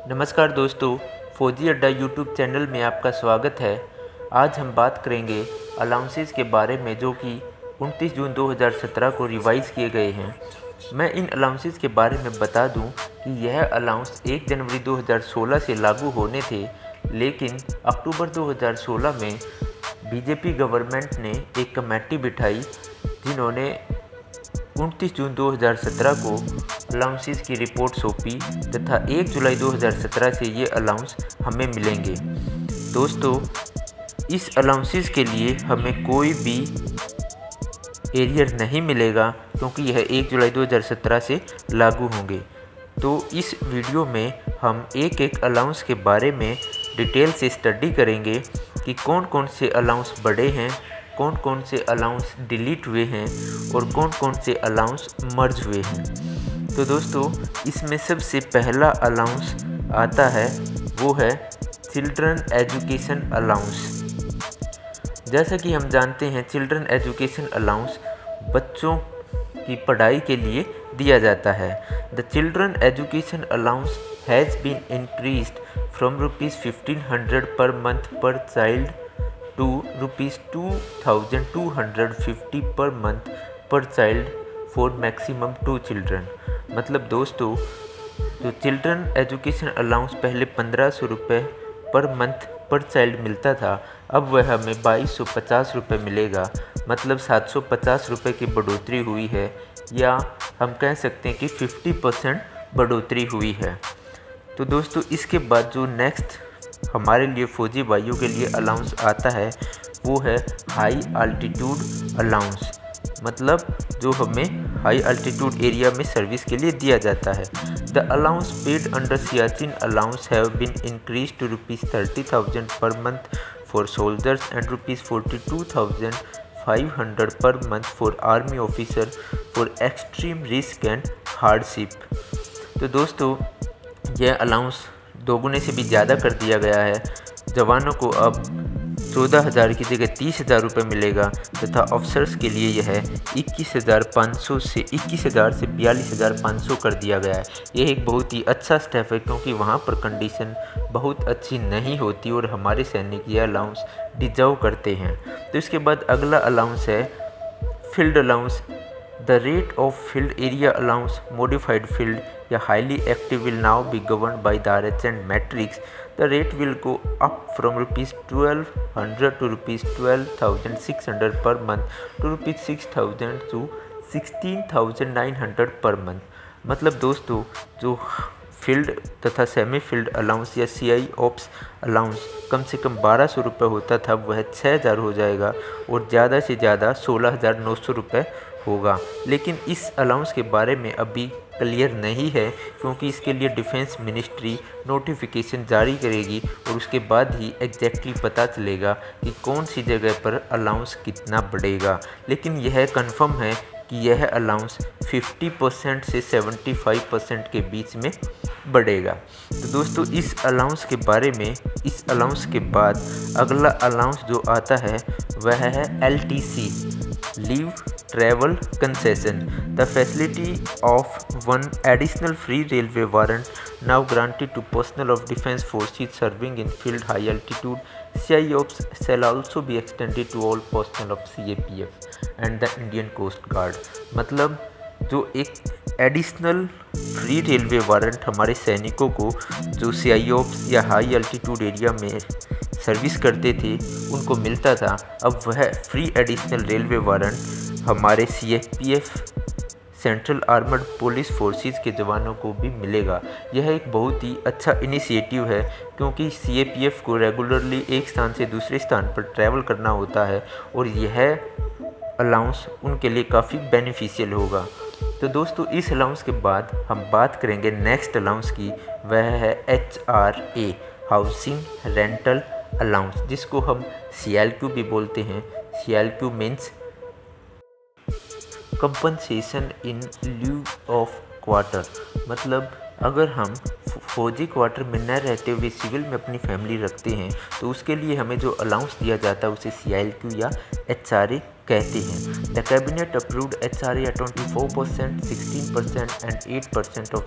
नमस्कार दोस्तों, फौजी अड्डा यूट्यूब चैनल में आपका स्वागत है। आज हम बात करेंगे अलाउंसेस के बारे में जो कि 29 जून 2017 को रिवाइज़ किए गए हैं। मैं इन अलाउंसेस के बारे में बता दूं कि यह अलाउंस 1 जनवरी 2016 से लागू होने थे, लेकिन अक्टूबर 2016 में बीजेपी गवर्नमेंट ने एक कमेटी बिठाई जिन्होंने 29 जून 2017 को अलाउंसेस की रिपोर्ट सौंपी तथा 1 जुलाई 2017 से ये अलाउंस हमें मिलेंगे। दोस्तों, इस अलाउंसेस के लिए हमें कोई भी एरियर नहीं मिलेगा क्योंकि यह 1 जुलाई 2017 से लागू होंगे। तो इस वीडियो में हम एक एक अलाउंस के बारे में डिटेल से स्टडी करेंगे कि कौन कौन से अलाउंस बढ़े हैं, कौन कौन से अलाउंस डिलीट हुए हैं और कौन कौन से अलाउंस मर्ज हुए हैं। तो दोस्तों, इसमें सबसे पहला अलाउंस आता है वो है चिल्ड्रन एजुकेशन अलाउंस। जैसा कि हम जानते हैं, चिल्ड्रन एजुकेशन अलाउंस बच्चों की पढ़ाई के लिए दिया जाता है। The children education allowance has been increased from ₹1500 per month पर चाइल्ड to ₹2250 पर मंथ पर चाइल्ड फॉर मैक्सिमम 2 चिल्ड्रन। मतलब दोस्तों, जो चिल्ड्रन एजुकेशन अलाउंस पहले 1500 रुपये पर मंथ पर चाइल्ड मिलता था, अब वह हमें 2250 रुपये मिलेगा। मतलब 750 रुपये की बढ़ोतरी हुई है, या हम कह सकते हैं कि 50% बढ़ोतरी हुई है। तो दोस्तों, इसके बाद जो नेक्स्ट हमारे लिए फौजी भाइयों के लिए अलाउंस आता है वो है हाई अल्टीट्यूड अलाउंस। मतलब जो हमें हाई अल्टीट्यूड एरिया में सर्विस के लिए दिया जाता है। The allowance paid under Siachen allowance have been increase to ₹30,000 per month for soldiers and ₹42,500 per month for army officer for extreme risk and hardship. तो दोस्तों, यह अलाउंस दोगुने से भी ज़्यादा कर दिया गया है। जवानों को अब 14,000 की जगह 30,000 रुपये मिलेगा तथा ऑफिसर्स के लिए यह 21,500 से 42,500 कर दिया गया है। यह एक बहुत ही अच्छा स्टेप है क्योंकि वहाँ पर कंडीशन बहुत अच्छी नहीं होती और हमारे सैनिक यह अलाउंस डिजर्व करते हैं। तो इसके बाद अगला अलाउंस है field allowance. The rate of field area allowance modified field या highly active will now be governed by the RHN matrix. The rate will go up from ₹1,200 to ₹12,600 per month to ₹6,000 to ₹16,900 per month। मतलब दोस्तों, जो field तथा semi field allowance या CI ops allowance कम से कम 1,200 रुपये होता था, वह 6,000 हो जाएगा और ज़्यादा से ज़्यादा 16,900 रुपये होगा। लेकिन इस अलाउंस के बारे में अभी क्लियर नहीं है क्योंकि इसके लिए डिफेंस मिनिस्ट्री नोटिफिकेशन जारी करेगी और उसके बाद ही एग्जैक्टली पता चलेगा कि कौन सी जगह पर अलाउंस कितना बढ़ेगा। लेकिन यह कंफर्म है कि यह अलाउंस 50% से 75% के बीच में बढ़ेगा। तो दोस्तों, इस अलाउंस के बारे में, इस अलाउंस के बाद अगला अलाउंस जो आता है वह है LTC, leave travel concession. The facility of one additional free railway warrant now granted to personal of defence forces serving in field high altitude CI ops shall also be extended to all personnel of CAPF and the Indian Coast Guard। मतलब जो एक additional free railway warrant हमारे सैनिकों को जो CI ops या high altitude area में service करते थे उनको मिलता था, अब वह फ्री एडिशनल रेलवे वारंट हमारे CAPF central armoured police forces के जवानों को भी मिलेगा। यह एक बहुत ही अच्छा इनिशिएटिव है क्योंकि CAPF को रेगुलरली एक स्थान से दूसरे स्थान पर ट्रैवल करना होता है और यह अलाउंस उनके लिए काफ़ी बेनिफिशियल होगा। तो दोस्तों, इस अलाउंस के बाद हम बात करेंगे नेक्स्ट अलाउंस की, वह है HRA, हाउसिंग रेंटल अलाउंस, जिसको हम CLQ भी बोलते हैं। CLQ means compensation in lieu of quarter. मतलब अगर हम फौजी क्वार्टर में न रहते हुए सिविल में अपनी फैमिली रखते हैं तो उसके लिए हमें जो अलाउंस दिया जाता है उसे CLQ या HRA कहते हैं। The cabinet approved HRA at 24%, 16% and 8% of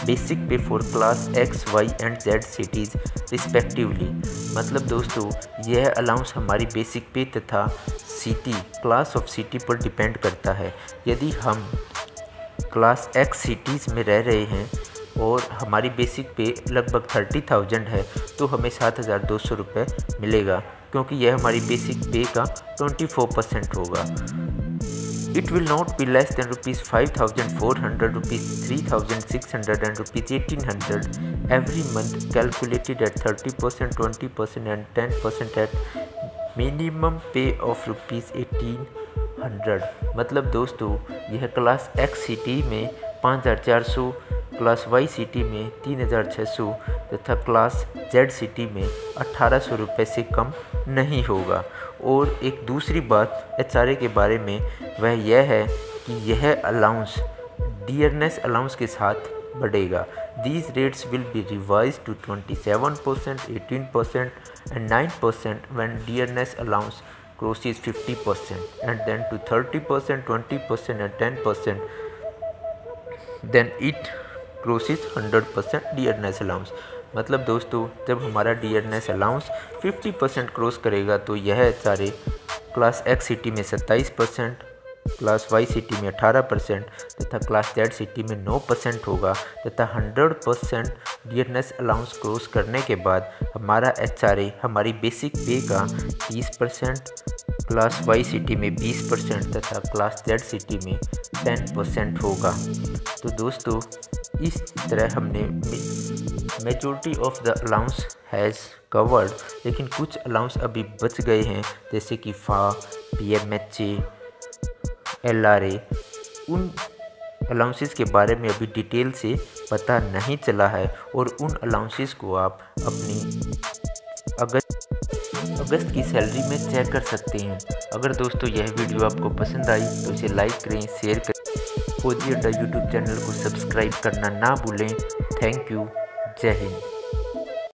basic pay for class X, Y and Z cities respectively. मतलब दोस्तों यह अलाउंस हमारी बेसिक पे तथा सिटी क्लास ऑफ सिटी पर डिपेंड करता है। यदि हम क्लास X सिटीज़ में रह रहे हैं और हमारी बेसिक पे लगभग 30,000 है तो हमें 7,200 रुपये मिलेगा, क्योंकि यह हमारी बेसिक पे का 24% होगा। It will not be less than ₹5,400, ₹3,600 and ₹1,800 every month calculated at 30%, 20% and 10% at minimum पे ऑफ ₹1,800। मतलब दोस्तों यह क्लास X सिटी में 5,400, क्लास Y सिटी में 3,600 तथा क्लास Z सिटी में 1,800 रुपये से कम नहीं होगा। और एक दूसरी बात HRA के बारे में वह यह है कि यह अलाउंस डियरनेस अलाउंस के साथ बढ़ेगा। These rates will be revised to 27%, 18% and 9% when dearness allowance crosses 50%, and then to 30%, 20% and 10%, then it crosses 100% dearness allowance। मतलब दोस्तों जब हमारा डियरनेस अलाउंस 50% क्रॉस करेगा तो यह HRA क्लास X सिटी में 27%, क्लास Y सिटी में 18% तथा क्लास Z सिटी में 9% होगा तथा 100% डियरनेस अलाउंस क्रॉस करने के बाद हमारा HRA हमारी बेसिक पे का 30%, क्लास Y सिटी में 20% तथा क्लास Z सिटी में 10% होगा। तो दोस्तों इस तरह हमने majority of the allowance has covered, लेकिन कुछ अलाउंस अभी बच गए हैं जैसे कि FA, PMHA, LRA। उन अलाउंसेस के बारे में अभी डिटेल से पता नहीं चला है और उन अलाउंसेस को आप अपनी अगस्त की सैलरी में चेक कर सकते हैं। अगर दोस्तों यह वीडियो आपको पसंद आई तो इसे लाइक करें, शेयर करें। फौजी अड्डा यूट्यूब चैनल को सब्सक्राइब करना ना भूलें। Thank you. जय हिंद।